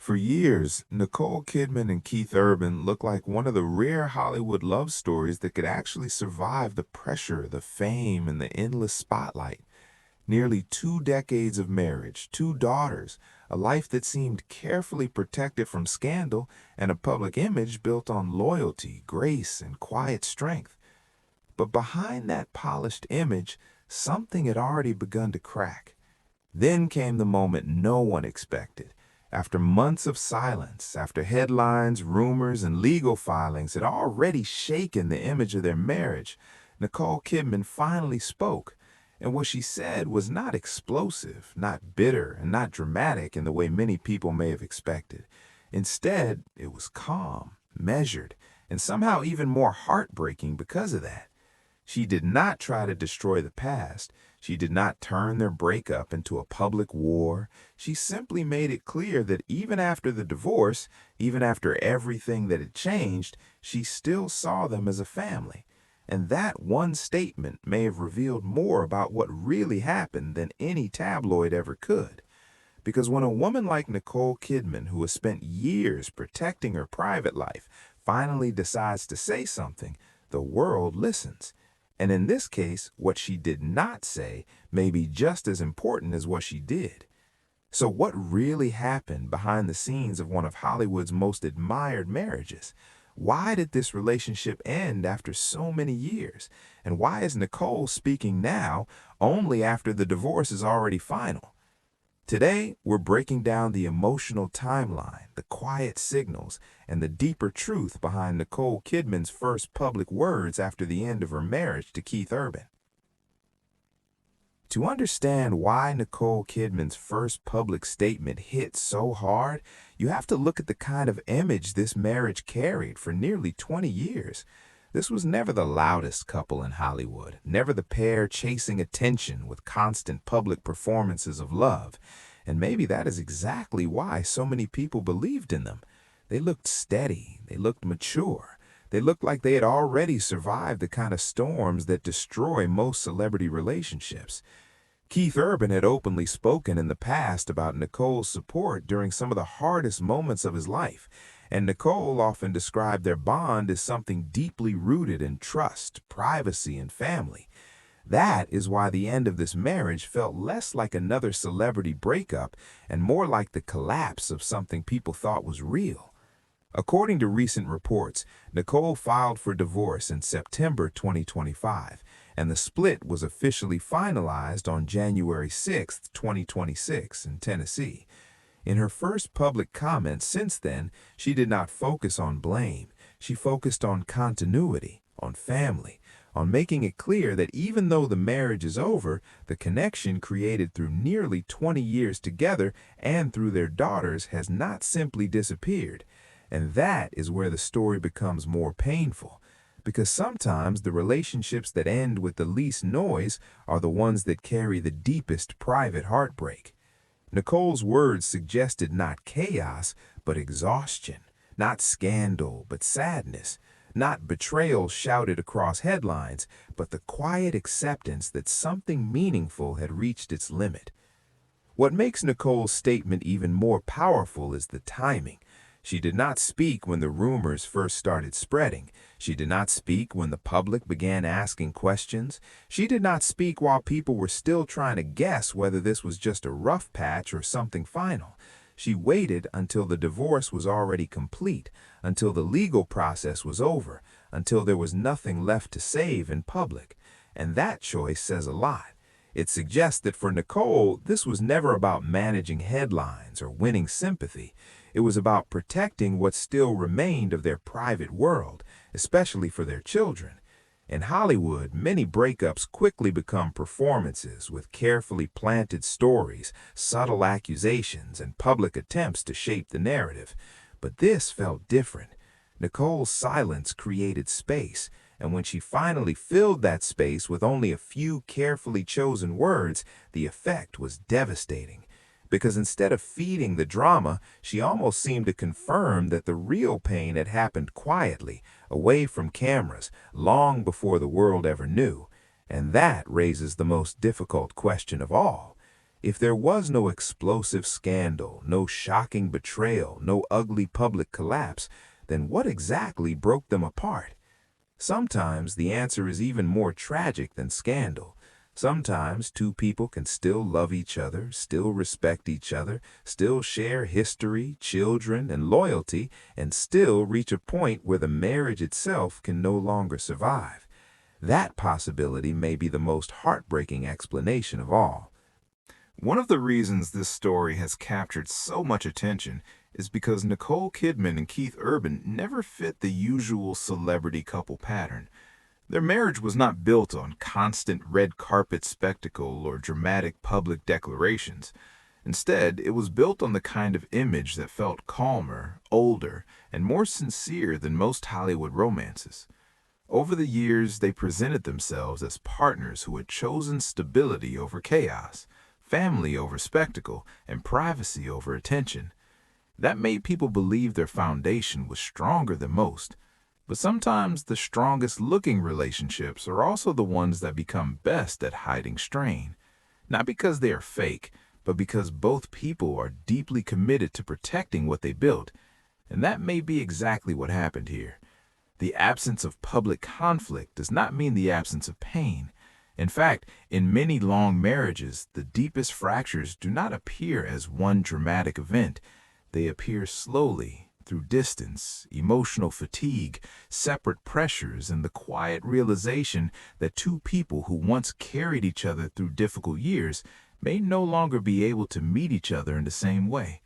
For years, Nicole Kidman and Keith Urban looked like one of the rare Hollywood love stories that could actually survive the pressure, the fame, and the endless spotlight. Nearly 2 decades of marriage, 2 daughters, a life that seemed carefully protected from scandal, and a public image built on loyalty, grace, and quiet strength. But behind that polished image, something had already begun to crack. Then came the moment no one expected. After months of silence, after headlines, rumors, and legal filings had already shaken the image of their marriage, Nicole Kidman finally spoke. And what she said was not explosive, not bitter, and not dramatic in the way many people may have expected. Instead, it was calm, measured, and somehow even more heartbreaking because of that. She did not try to destroy the past. She did not turn their breakup into a public war. She simply made it clear that even after the divorce, even after everything that had changed, she still saw them as a family. And that one statement may have revealed more about what really happened than any tabloid ever could. Because when a woman like Nicole Kidman, who has spent years protecting her private life, finally decides to say something, the world listens. And in this case, what she did not say may be just as important as what she did. So what really happened behind the scenes of one of Hollywood's most admired marriages? Why did this relationship end after so many years? And why is Nicole speaking now, only after the divorce is already final? Today, we're breaking down the emotional timeline, the quiet signals, and the deeper truth behind Nicole Kidman's first public words after the end of her marriage to Keith Urban. To understand why Nicole Kidman's first public statement hit so hard, you have to look at the kind of image this marriage carried for nearly 20 years. This was never the loudest couple in Hollywood, never the pair chasing attention with constant public performances of love. And maybe that is exactly why so many people believed in them. They looked steady, they looked mature, they looked like they had already survived the kind of storms that destroy most celebrity relationships. Keith Urban had openly spoken in the past about Nicole's support during some of the hardest moments of his life, and Nicole often described their bond as something deeply rooted in trust, privacy, and family. That is why the end of this marriage felt less like another celebrity breakup and more like the collapse of something people thought was real. According to recent reports, Nicole filed for divorce in September 2025, and the split was officially finalized on January 6, 2026, in Tennessee. In her first public comments since then, she did not focus on blame. She focused on continuity, on family, on making it clear that even though the marriage is over, the connection created through nearly 20 years together and through their daughters has not simply disappeared. And that is where the story becomes more painful, because sometimes the relationships that end with the least noise are the ones that carry the deepest private heartbreak. Nicole's words suggested not chaos, but exhaustion, not scandal, but sadness, not betrayal shouted across headlines, but the quiet acceptance that something meaningful had reached its limit. What makes Nicole's statement even more powerful is the timing. She did not speak when the rumors first started spreading. She did not speak when the public began asking questions. She did not speak while people were still trying to guess whether this was just a rough patch or something final. She waited until the divorce was already complete, until the legal process was over, until there was nothing left to save in public. And that choice says a lot. It suggests that for Nicole, this was never about managing headlines or winning sympathy. It was about protecting what still remained of their private world, especially for their children. In Hollywood, many breakups quickly become performances with carefully planted stories, subtle accusations, and public attempts to shape the narrative. But this felt different. Nicole's silence created space, and when she finally filled that space with only a few carefully chosen words, the effect was devastating. Because instead of feeding the drama, she almost seemed to confirm that the real pain had happened quietly, away from cameras, long before the world ever knew. And that raises the most difficult question of all. If there was no explosive scandal, no shocking betrayal, no ugly public collapse, then what exactly broke them apart? Sometimes the answer is even more tragic than scandal. Sometimes two people can still love each other, still respect each other, still share history, children, and loyalty, and still reach a point where the marriage itself can no longer survive. That possibility may be the most heartbreaking explanation of all. One of the reasons this story has captured so much attention is because Nicole Kidman and Keith Urban never fit the usual celebrity couple pattern. Their marriage was not built on constant red carpet spectacle or dramatic public declarations. Instead, it was built on the kind of image that felt calmer, older, and more sincere than most Hollywood romances. Over the years, they presented themselves as partners who had chosen stability over chaos, family over spectacle, and privacy over attention. That made people believe their foundation was stronger than most. But sometimes the strongest looking relationships are also the ones that become best at hiding strain. Not because they are fake, but because both people are deeply committed to protecting what they built. And that may be exactly what happened here. The absence of public conflict does not mean the absence of pain. In fact, in many long marriages, the deepest fractures do not appear as one dramatic event. They appear slowly, through distance, emotional fatigue, separate pressures, and the quiet realization that two people who once carried each other through difficult years may no longer be able to meet each other in the same way.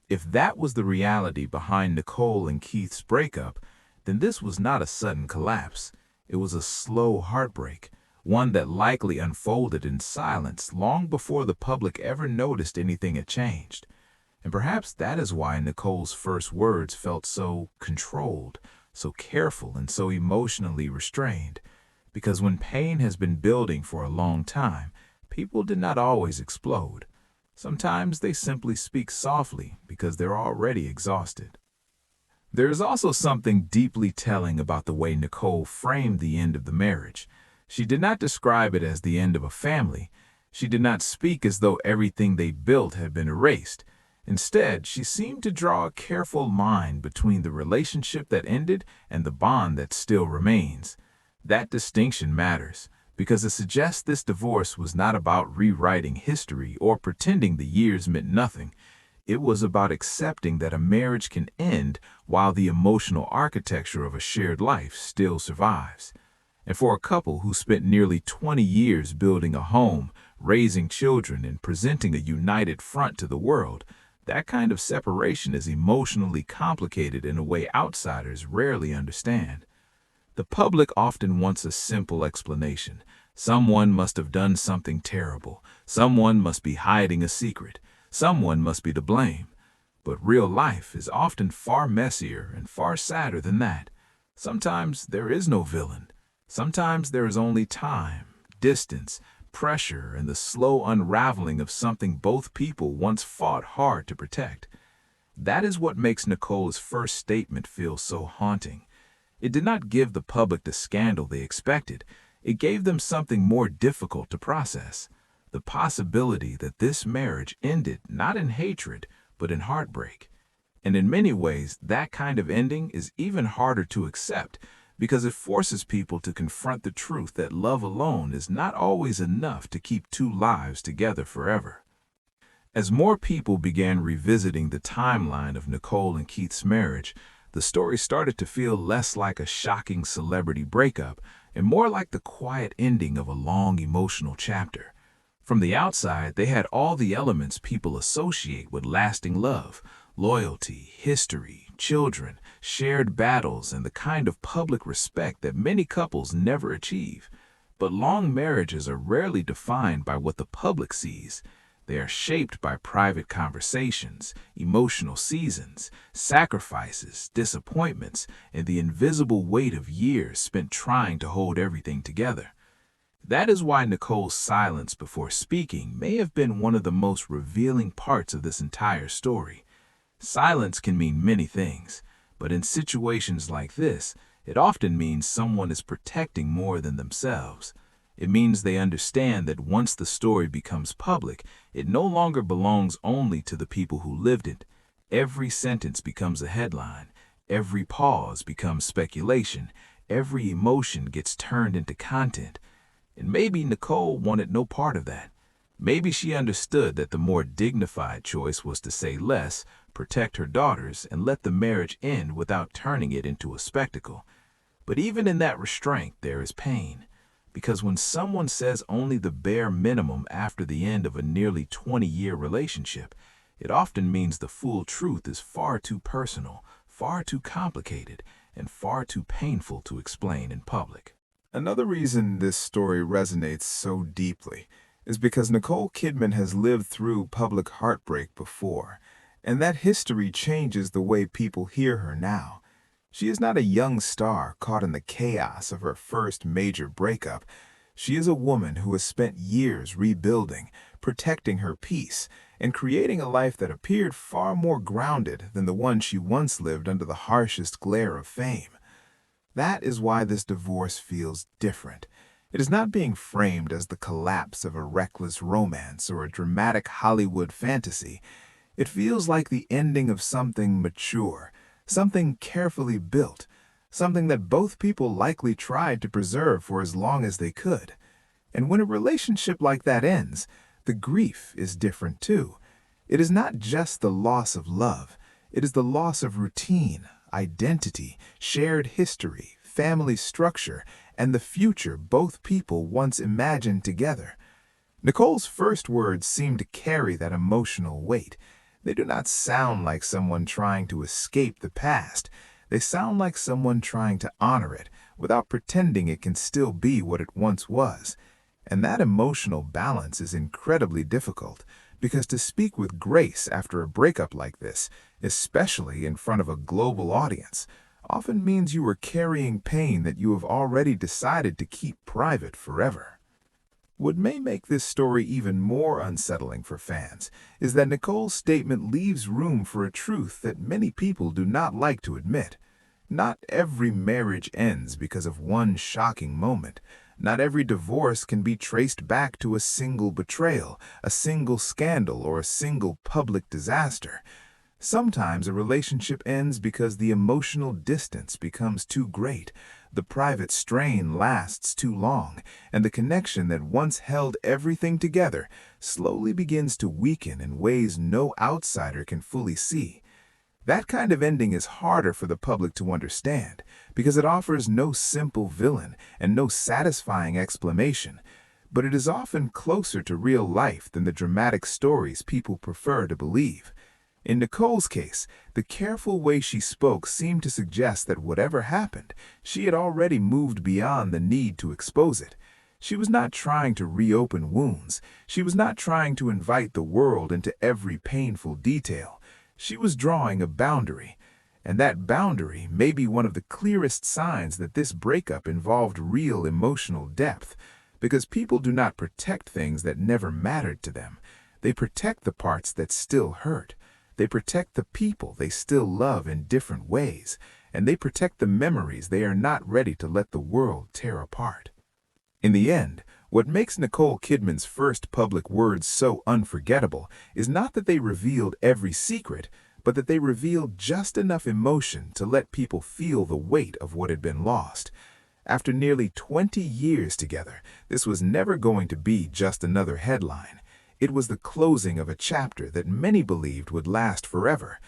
If that was the reality behind Nicole and Keith's breakup, then this was not a sudden collapse. It was a slow heartbreak, one that likely unfolded in silence long before the public ever noticed anything had changed. And perhaps that is why Nicole's first words felt so controlled, so careful, and so emotionally restrained. Because when pain has been building for a long time, people did not always explode. Sometimes they simply speak softly because they're already exhausted. There is also something deeply telling about the way Nicole framed the end of the marriage. She did not describe it as the end of a family. She did not speak as though everything they built had been erased. Instead, she seemed to draw a careful line between the relationship that ended and the bond that still remains. That distinction matters, because it suggests this divorce was not about rewriting history or pretending the years meant nothing. It was about accepting that a marriage can end while the emotional architecture of a shared life still survives. And for a couple who spent nearly 20 years building a home, raising children, and presenting a united front to the world, that kind of separation is emotionally complicated in a way outsiders rarely understand. The public often wants a simple explanation. Someone must have done something terrible. Someone must be hiding a secret. Someone must be to blame. But real life is often far messier and far sadder than that. Sometimes there is no villain. Sometimes there is only time, distance, pressure, and the slow unraveling of something both people once fought hard to protect. That is what makes Nicole's first statement feel so haunting. It did not give the public the scandal they expected. It gave them something more difficult to process. The possibility that this marriage ended not in hatred, but in heartbreak. And in many ways, that kind of ending is even harder to accept because it forces people to confront the truth that love alone is not always enough to keep two lives together forever. As more people began revisiting the timeline of Nicole and Keith's marriage, the story started to feel less like a shocking celebrity breakup and more like the quiet ending of a long emotional chapter. From the outside, they had all the elements people associate with lasting love: loyalty, history, children, shared battles, and the kind of public respect that many couples never achieve. But long marriages are rarely defined by what the public sees. They are shaped by private conversations, emotional seasons, sacrifices, disappointments, and the invisible weight of years spent trying to hold everything together. That is why Nicole's silence before speaking may have been one of the most revealing parts of this entire story. Silence can mean many things, but in situations like this, it often means someone is protecting more than themselves. It means they understand that once the story becomes public, it no longer belongs only to the people who lived it. Every sentence becomes a headline. Every pause becomes speculation. Every emotion gets turned into content. And maybe Nicole wanted no part of that. Maybe she understood that the more dignified choice was to say less, protect her daughters, and let the marriage end without turning it into a spectacle. But even in that restraint, there is pain. Because when someone says only the bare minimum after the end of a nearly 20-year relationship, it often means the full truth is far too personal, far too complicated, and far too painful to explain in public. Another reason this story resonates so deeply is because Nicole Kidman has lived through public heartbreak before, and that history changes the way people hear her now. She is not a young star caught in the chaos of her first major breakup. She is a woman who has spent years rebuilding, protecting her peace, and creating a life that appeared far more grounded than the one she once lived under the harshest glare of fame. That is why this divorce feels different. It is not being framed as the collapse of a reckless romance or a dramatic Hollywood fantasy. It feels like the ending of something mature, something carefully built, something that both people likely tried to preserve for as long as they could. And when a relationship like that ends, the grief is different too. It is not just the loss of love. It is the loss of routine, identity, shared history, family structure, and the future both people once imagined together. Nicole's first words seem to carry that emotional weight. They do not sound like someone trying to escape the past. They sound like someone trying to honor it without pretending it can still be what it once was. And that emotional balance is incredibly difficult, because to speak with grace after a breakup like this, especially in front of a global audience, often means you are carrying pain that you have already decided to keep private forever. What may make this story even more unsettling for fans is that Nicole's statement leaves room for a truth that many people do not like to admit. Not every marriage ends because of one shocking moment. Not every divorce can be traced back to a single betrayal, a single scandal, or a single public disaster. Sometimes a relationship ends because the emotional distance becomes too great, the private strain lasts too long, and the connection that once held everything together slowly begins to weaken in ways no outsider can fully see. That kind of ending is harder for the public to understand because it offers no simple villain and no satisfying explanation, but it is often closer to real life than the dramatic stories people prefer to believe. In Nicole's case, the careful way she spoke seemed to suggest that whatever happened, she had already moved beyond the need to expose it. She was not trying to reopen wounds. She was not trying to invite the world into every painful detail. She was drawing a boundary, and that boundary may be one of the clearest signs that this breakup involved real emotional depth, because people do not protect things that never mattered to them. They protect the parts that still hurt. They protect the people they still love in different ways, and they protect the memories they are not ready to let the world tear apart. In the end, what makes Nicole Kidman's first public words so unforgettable is not that they revealed every secret, but that they revealed just enough emotion to let people feel the weight of what had been lost. After nearly 20 years together, this was never going to be just another headline. It was the closing of a chapter that many believed would last forever.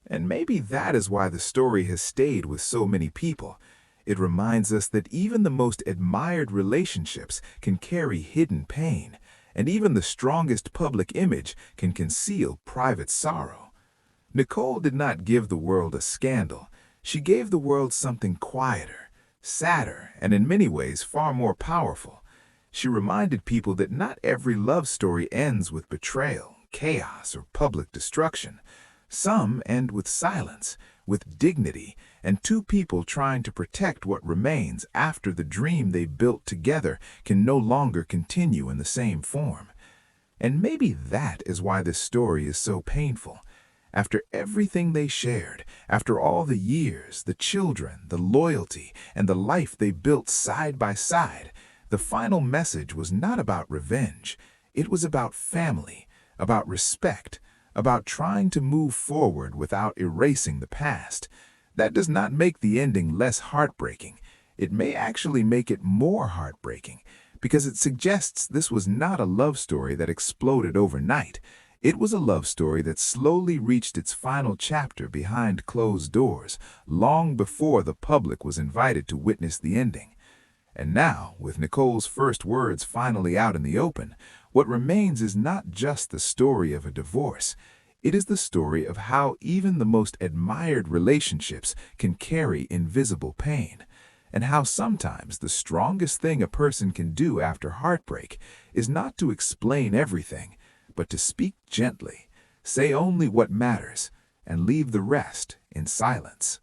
And maybe that is why the story has stayed with so many people. It reminds us that even the most admired relationships can carry hidden pain, and even the strongest public image can conceal private sorrow. Nicole did not give the world a scandal. She gave the world something quieter, sadder, and in many ways far more powerful. She reminded people that not every love story ends with betrayal, chaos, or public destruction. Some end with silence, with dignity, and two people trying to protect what remains after the dream they built together can no longer continue in the same form. And maybe that is why this story is so painful. After everything they shared, after all the years, the children, the loyalty, and the life they built side by side, The final message was not about revenge. It was about family, about respect, about trying to move forward without erasing the past. That does not make the ending less heartbreaking. It may actually make it more heartbreaking, because it suggests this was not a love story that exploded overnight. It was a love story that slowly reached its final chapter behind closed doors, long before the public was invited to witness the ending. And now, with Nicole's first words finally out in the open, what remains is not just the story of a divorce. It is the story of how even the most admired relationships can carry invisible pain, and how sometimes the strongest thing a person can do after heartbreak is not to explain everything, but to speak gently, say only what matters, and leave the rest in silence.